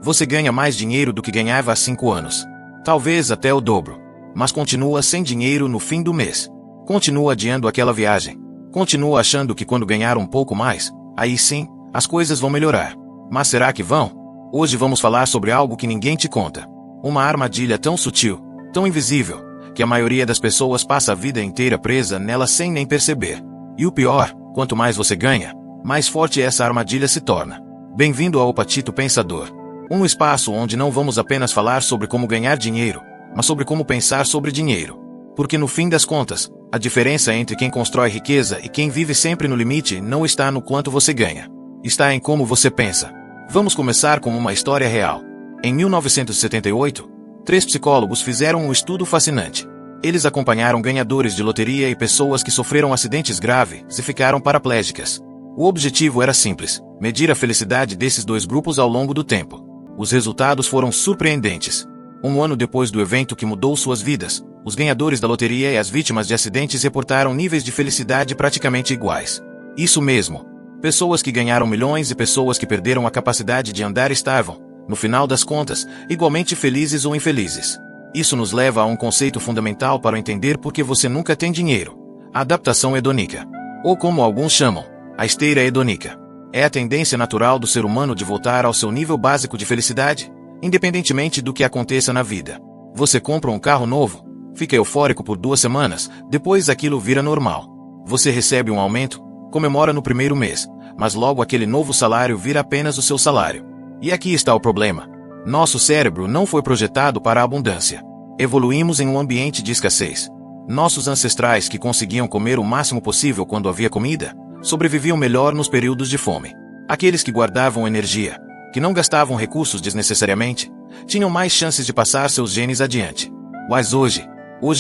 Você ganha mais dinheiro do que ganhava há 5 anos. Talvez até o dobro. Mas continua sem dinheiro no fim do mês. Continua adiando aquela viagem. Continua achando que quando ganhar um pouco mais, aí sim, as coisas vão melhorar. Mas será que vão? Hoje vamos falar sobre algo que ninguém te conta. Uma armadilha tão sutil, tão invisível, que a maioria das pessoas passa a vida inteira presa nela sem nem perceber. E o pior, quanto mais você ganha, mais forte essa armadilha se torna. Bem-vindo ao Patito Pensador. Um espaço onde não vamos apenas falar sobre como ganhar dinheiro, mas sobre como pensar sobre dinheiro. Porque no fim das contas, a diferença entre quem constrói riqueza e quem vive sempre no limite não está no quanto você ganha. Está em como você pensa. Vamos começar com uma história real. Em 1978, 3 psicólogos fizeram um estudo fascinante. Eles acompanharam ganhadores de loteria e pessoas que sofreram acidentes graves e ficaram paraplégicas. O objetivo era simples: medir a felicidade desses 2 grupos ao longo do tempo. Os resultados foram surpreendentes. Um ano depois do evento que mudou suas vidas, os ganhadores da loteria e as vítimas de acidentes reportaram níveis de felicidade praticamente iguais. Isso mesmo. Pessoas que ganharam milhões e pessoas que perderam a capacidade de andar estavam, no final das contas, igualmente felizes ou infelizes. Isso nos leva a um conceito fundamental para entender por que você nunca tem dinheiro: a adaptação hedônica. Ou como alguns chamam, a esteira hedônica. É a tendência natural do ser humano de voltar ao seu nível básico de felicidade, independentemente do que aconteça na vida. Você compra um carro novo, fica eufórico por 2 semanas, depois aquilo vira normal. Você recebe um aumento, comemora no primeiro mês, mas logo aquele novo salário vira apenas o seu salário. E aqui está o problema. Nosso cérebro não foi projetado para a abundância. Evoluímos em um ambiente de escassez. Nossos ancestrais, que conseguiam comer o máximo possível quando havia comida, sobreviviam melhor nos períodos de fome. Aqueles que guardavam energia, que não gastavam recursos desnecessariamente, tinham mais chances de passar seus genes adiante. Mas hoje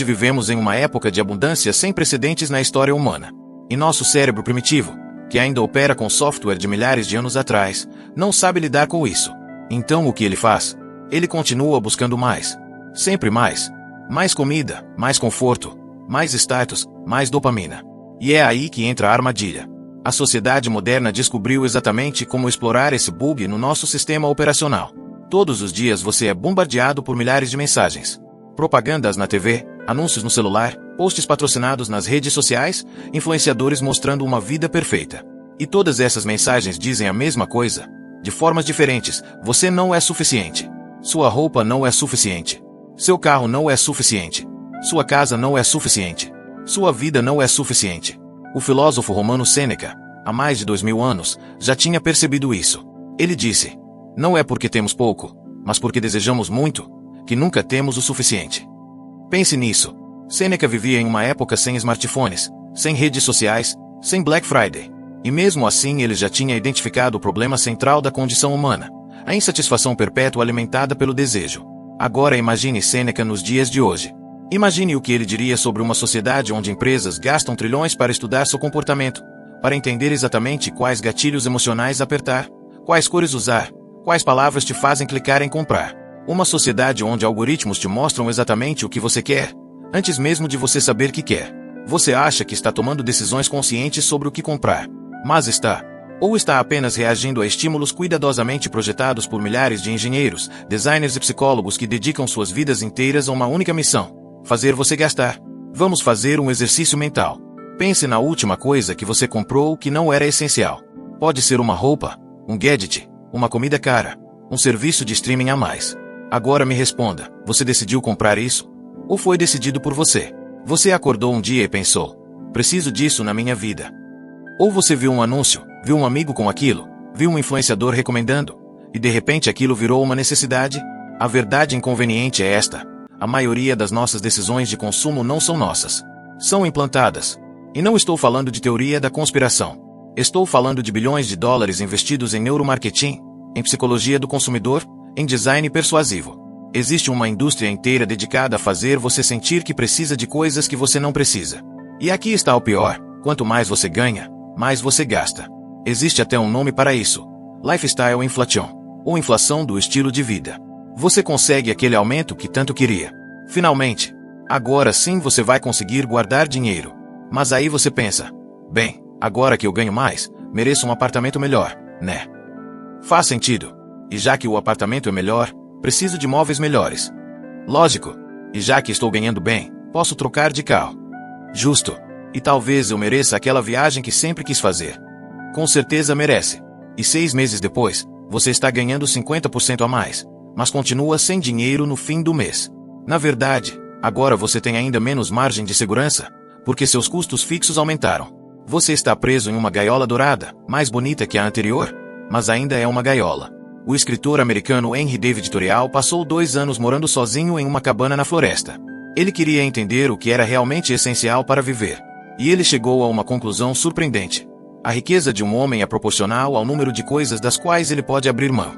vivemos em uma época de abundância sem precedentes na história humana. E nosso cérebro primitivo, que ainda opera com software de milhares de anos atrás, não sabe lidar com isso. Então o que ele faz? Ele continua buscando mais. Sempre mais. Mais comida, mais conforto, mais status, mais dopamina. E é aí que entra a armadilha. A sociedade moderna descobriu exatamente como explorar esse bug no nosso sistema operacional. Todos os dias você é bombardeado por milhares de mensagens. Propagandas na TV, anúncios no celular, posts patrocinados nas redes sociais, influenciadores mostrando uma vida perfeita. E todas essas mensagens dizem a mesma coisa, de formas diferentes: você não é suficiente. Sua roupa não é suficiente. Seu carro não é suficiente. Sua casa não é suficiente. Sua vida não é suficiente. O filósofo romano Sêneca, há mais de 2000 anos, já tinha percebido isso. Ele disse: não é porque temos pouco, mas porque desejamos muito, que nunca temos o suficiente. Pense nisso. Sêneca vivia em uma época sem smartphones, sem redes sociais, sem Black Friday. E mesmo assim ele já tinha identificado o problema central da condição humana: a insatisfação perpétua alimentada pelo desejo. Agora imagine Sêneca nos dias de hoje. Imagine o que ele diria sobre uma sociedade onde empresas gastam trilhões para estudar seu comportamento, para entender exatamente quais gatilhos emocionais apertar, quais cores usar, quais palavras te fazem clicar em comprar. Uma sociedade onde algoritmos te mostram exatamente o que você quer, antes mesmo de você saber que quer. Você acha que está tomando decisões conscientes sobre o que comprar, mas está. Ou está apenas reagindo a estímulos cuidadosamente projetados por milhares de engenheiros, designers e psicólogos que dedicam suas vidas inteiras a uma única missão: fazer você gastar. Vamos fazer um exercício mental. Pense na última coisa que você comprou que não era essencial. Pode ser uma roupa, um gadget, uma comida cara, um serviço de streaming a mais. Agora me responda: você decidiu comprar isso? Ou foi decidido por você? Você acordou um dia e pensou: preciso disso na minha vida. Ou você viu um anúncio, viu um amigo com aquilo, viu um influenciador recomendando, e de repente aquilo virou uma necessidade? A verdade inconveniente é esta: a maioria das nossas decisões de consumo não são nossas. São implantadas. E não estou falando de teoria da conspiração. Estou falando de bilhões de dólares investidos em neuromarketing, em psicologia do consumidor, em design persuasivo. Existe uma indústria inteira dedicada a fazer você sentir que precisa de coisas que você não precisa. E aqui está o pior: quanto mais você ganha, mais você gasta. Existe até um nome para isso: lifestyle inflation, ou inflação do estilo de vida. Você consegue aquele aumento que tanto queria. Finalmente. Agora sim você vai conseguir guardar dinheiro. Mas aí você pensa: bem, agora que eu ganho mais, mereço um apartamento melhor, né? Faz sentido. E já que o apartamento é melhor, preciso de móveis melhores. Lógico. E já que estou ganhando bem, posso trocar de carro. Justo. E talvez eu mereça aquela viagem que sempre quis fazer. Com certeza merece. E 6 meses depois, você está ganhando 50% a mais, mas continua sem dinheiro no fim do mês. Na verdade, agora você tem ainda menos margem de segurança, porque seus custos fixos aumentaram. Você está preso em uma gaiola dourada, mais bonita que a anterior, mas ainda é uma gaiola. O escritor americano Henry David Thoreau passou 2 anos morando sozinho em uma cabana na floresta. Ele queria entender o que era realmente essencial para viver. E ele chegou a uma conclusão surpreendente. A riqueza de um homem é proporcional ao número de coisas das quais ele pode abrir mão.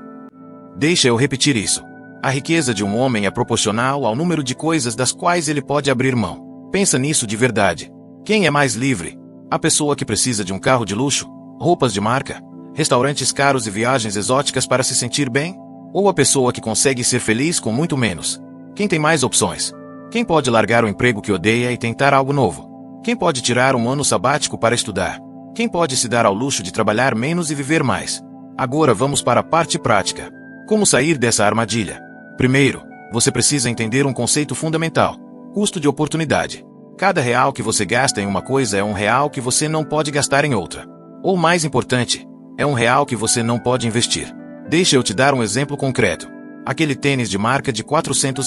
Deixa eu repetir isso. A riqueza de um homem é proporcional ao número de coisas das quais ele pode abrir mão. Pensa nisso de verdade. Quem é mais livre? A pessoa que precisa de um carro de luxo, roupas de marca, restaurantes caros e viagens exóticas para se sentir bem? Ou a pessoa que consegue ser feliz com muito menos? Quem tem mais opções? Quem pode largar o emprego que odeia e tentar algo novo? Quem pode tirar um ano sabático para estudar? Quem pode se dar ao luxo de trabalhar menos e viver mais? Agora vamos para a parte prática. Como sair dessa armadilha? Primeiro, você precisa entender um conceito fundamental: custo de oportunidade. Cada real que você gasta em uma coisa é um real que você não pode gastar em outra. Ou mais importante, é um real que você não pode investir. Deixa eu te dar um exemplo concreto. Aquele tênis de marca de R$ 400.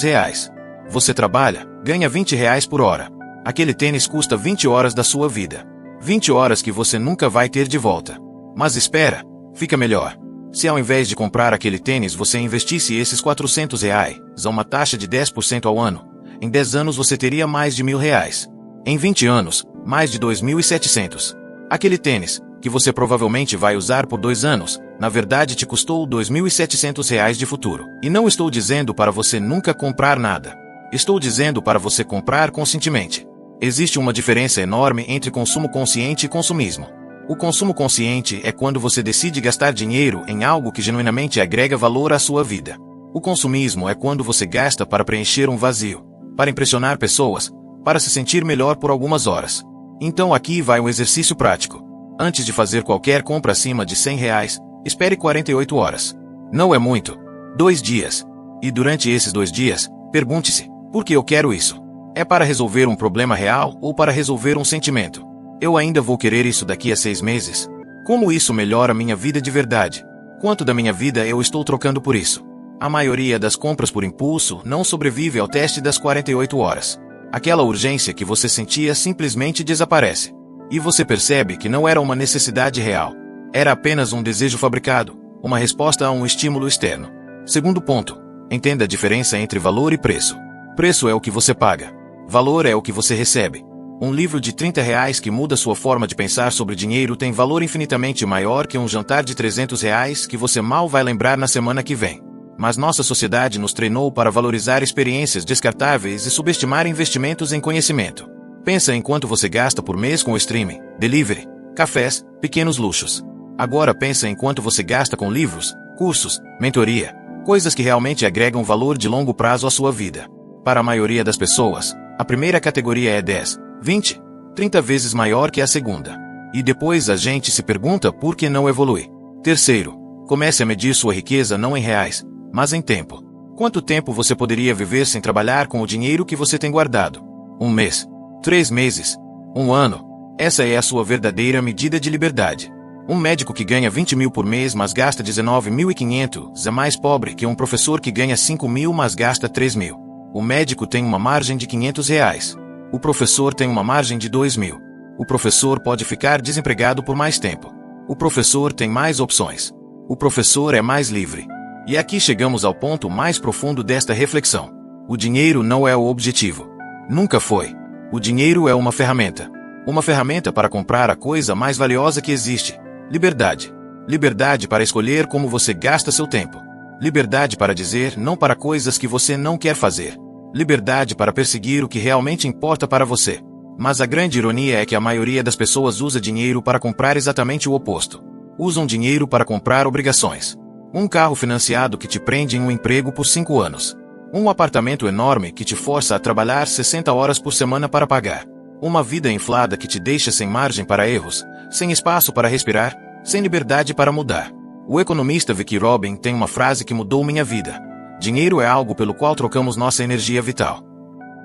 Você trabalha, ganha R$ 20 por hora. Aquele tênis custa 20 horas da sua vida. 20 horas que você nunca vai ter de volta. Mas espera, fica melhor. Se ao invés de comprar aquele tênis você investisse esses R$ 400 a uma taxa de 10% ao ano, em 10 anos você teria mais de R$ 1.000. Em 20 anos, mais de 2.700. Aquele tênis, que você provavelmente vai usar por 2 anos, na verdade te custou R$ 2.700 de futuro. E não estou dizendo para você nunca comprar nada. Estou dizendo para você comprar conscientemente. Existe uma diferença enorme entre consumo consciente e consumismo. O consumo consciente é quando você decide gastar dinheiro em algo que genuinamente agrega valor à sua vida. O consumismo é quando você gasta para preencher um vazio, para impressionar pessoas, para se sentir melhor por algumas horas. Então aqui vai um exercício prático. Antes de fazer qualquer compra acima de R$ 100, espere 48 horas. Não é muito. 2 dias. E durante esses 2 dias, pergunte-se: por que eu quero isso? É para resolver um problema real ou para resolver um sentimento? Eu ainda vou querer isso daqui a 6 meses? Como isso melhora minha vida de verdade? Quanto da minha vida eu estou trocando por isso? A maioria das compras por impulso não sobrevive ao teste das 48 horas. Aquela urgência que você sentia simplesmente desaparece. E você percebe que não era uma necessidade real. Era apenas um desejo fabricado, uma resposta a um estímulo externo. Segundo ponto, entenda a diferença entre valor e preço. Preço é o que você paga. Valor é o que você recebe. Um livro de R$ 30 que muda sua forma de pensar sobre dinheiro tem valor infinitamente maior que um jantar de R$ 300 que você mal vai lembrar na semana que vem. Mas nossa sociedade nos treinou para valorizar experiências descartáveis e subestimar investimentos em conhecimento. Pensa em quanto você gasta por mês com streaming, delivery, cafés, pequenos luxos. Agora pensa em quanto você gasta com livros, cursos, mentoria, coisas que realmente agregam valor de longo prazo à sua vida. Para a maioria das pessoas, a primeira categoria é 10, 20, 30 vezes maior que a segunda. E depois a gente se pergunta por que não evolui. Terceiro, comece a medir sua riqueza não em reais, mas em tempo. Quanto tempo você poderia viver sem trabalhar com o dinheiro que você tem guardado? 1 mês? 3 meses? 1 ano? Essa é a sua verdadeira medida de liberdade. Um médico que ganha 20 mil por mês mas gasta 19.500 é mais pobre que um professor que ganha 5 mil mas gasta 3 mil. O médico tem uma margem de R$ 500. O professor tem uma margem de 2 mil. O professor pode ficar desempregado por mais tempo. O professor tem mais opções. O professor é mais livre. E aqui chegamos ao ponto mais profundo desta reflexão. O dinheiro não é o objetivo. Nunca foi. O dinheiro é uma ferramenta. Uma ferramenta para comprar a coisa mais valiosa que existe. Liberdade. Liberdade para escolher como você gasta seu tempo. Liberdade para dizer não para coisas que você não quer fazer. Liberdade para perseguir o que realmente importa para você. Mas a grande ironia é que a maioria das pessoas usa dinheiro para comprar exatamente o oposto. Usam dinheiro para comprar obrigações. Um carro financiado que te prende em um emprego por 5 anos. Um apartamento enorme que te força a trabalhar 60 horas por semana para pagar. Uma vida inflada que te deixa sem margem para erros, sem espaço para respirar, sem liberdade para mudar. O economista Vicky Robin tem uma frase que mudou minha vida. Dinheiro é algo pelo qual trocamos nossa energia vital.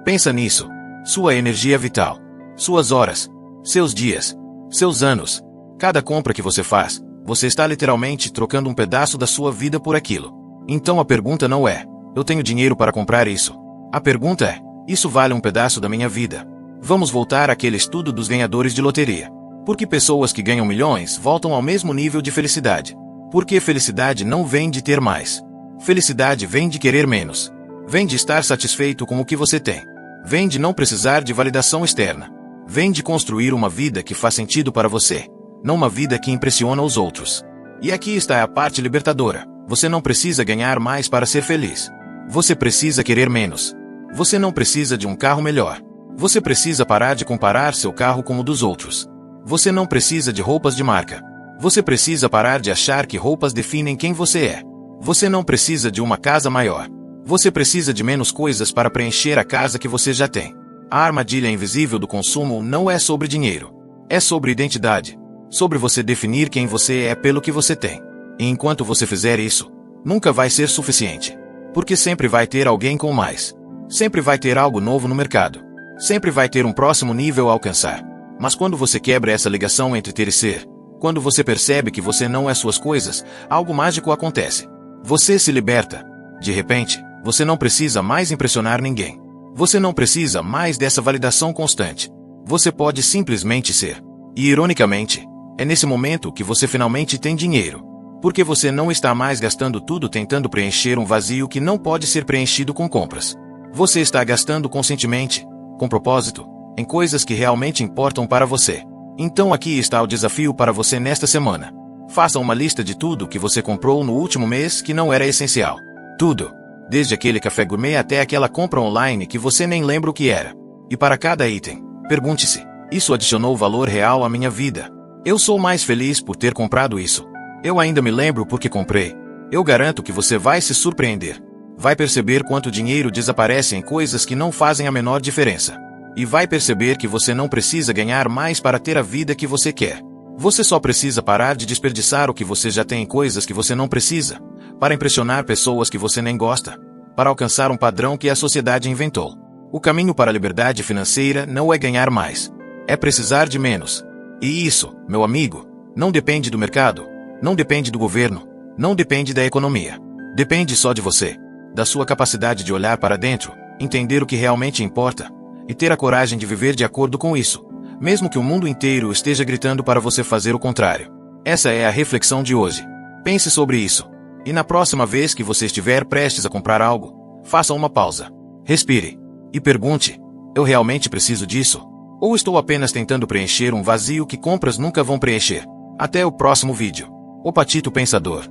Pensa nisso. Sua energia vital. Suas horas. Seus dias. Seus anos. Cada compra que você faz, você está literalmente trocando um pedaço da sua vida por aquilo. Então a pergunta não é: eu tenho dinheiro para comprar isso. A pergunta é: isso vale um pedaço da minha vida? Vamos voltar àquele estudo dos ganhadores de loteria. Por que pessoas que ganham milhões voltam ao mesmo nível de felicidade? Porque felicidade não vem de ter mais. Felicidade vem de querer menos. Vem de estar satisfeito com o que você tem. Vem de não precisar de validação externa. Vem de construir uma vida que faz sentido para você, não uma vida que impressiona os outros. E aqui está a parte libertadora. Você não precisa ganhar mais para ser feliz. Você precisa querer menos. Você não precisa de um carro melhor. Você precisa parar de comparar seu carro com o dos outros. Você não precisa de roupas de marca. Você precisa parar de achar que roupas definem quem você é. Você não precisa de uma casa maior. Você precisa de menos coisas para preencher a casa que você já tem. A armadilha invisível do consumo não é sobre dinheiro. É sobre identidade. Sobre você definir quem você é pelo que você tem. E enquanto você fizer isso, nunca vai ser suficiente. Porque sempre vai ter alguém com mais. Sempre vai ter algo novo no mercado. Sempre vai ter um próximo nível a alcançar. Mas quando você quebra essa ligação entre ter e ser, quando você percebe que você não é suas coisas, algo mágico acontece. Você se liberta. De repente, você não precisa mais impressionar ninguém. Você não precisa mais dessa validação constante. Você pode simplesmente ser. E ironicamente, é nesse momento que você finalmente tem dinheiro. Porque você não está mais gastando tudo tentando preencher um vazio que não pode ser preenchido com compras. Você está gastando conscientemente, com propósito, em coisas que realmente importam para você. Então aqui está o desafio para você nesta semana. Faça uma lista de tudo que você comprou no último mês que não era essencial. Tudo. Desde aquele café gourmet até aquela compra online que você nem lembra o que era. E para cada item, pergunte-se: isso adicionou valor real à minha vida? Eu sou mais feliz por ter comprado isso. Eu ainda me lembro porque comprei. Eu garanto que você vai se surpreender. Vai perceber quanto dinheiro desaparece em coisas que não fazem a menor diferença. E vai perceber que você não precisa ganhar mais para ter a vida que você quer. Você só precisa parar de desperdiçar o que você já tem em coisas que você não precisa, para impressionar pessoas que você nem gosta, para alcançar um padrão que a sociedade inventou. O caminho para a liberdade financeira não é ganhar mais. É precisar de menos. E isso, meu amigo, não depende do mercado, não depende do governo, não depende da economia. Depende só de você, da sua capacidade de olhar para dentro, entender o que realmente importa, e ter a coragem de viver de acordo com isso, mesmo que o mundo inteiro esteja gritando para você fazer o contrário. Essa é a reflexão de hoje. Pense sobre isso. E na próxima vez que você estiver prestes a comprar algo, faça uma pausa. Respire. E pergunte: eu realmente preciso disso? Ou estou apenas tentando preencher um vazio que compras nunca vão preencher? Até o próximo vídeo. O Patito Pensador.